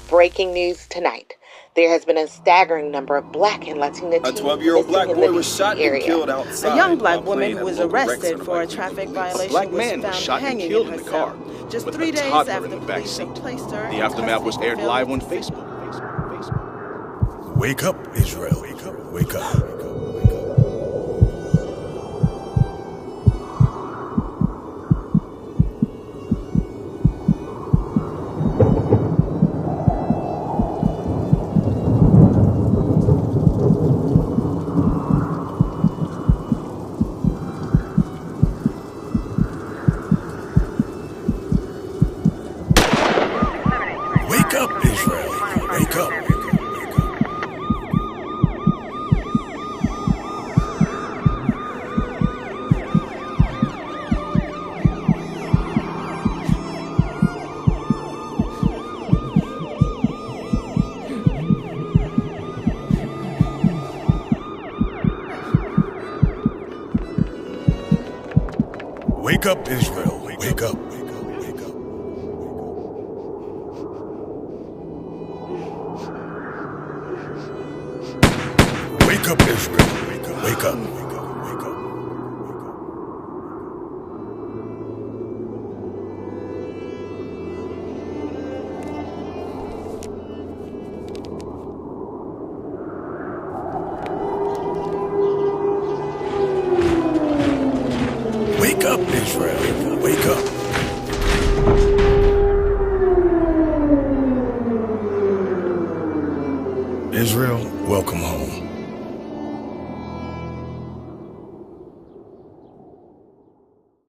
Breaking news tonight. There has been a staggering number of black and Latina teens. A 12-year-old black boy was shot and killed outside. A young black woman who was arrested for a traffic violation black man was shot and killed in the car. Just with 3 a days toddler after in the the back police seat. placed her The aftermath was aired live on Facebook. Wake up, Israel. Wake up. Wake up. Wake up, Israel. Wake up. Wake up, Israel. Wake up. Wake up, Israel. Wake up. Wake up, Israel. Wake up.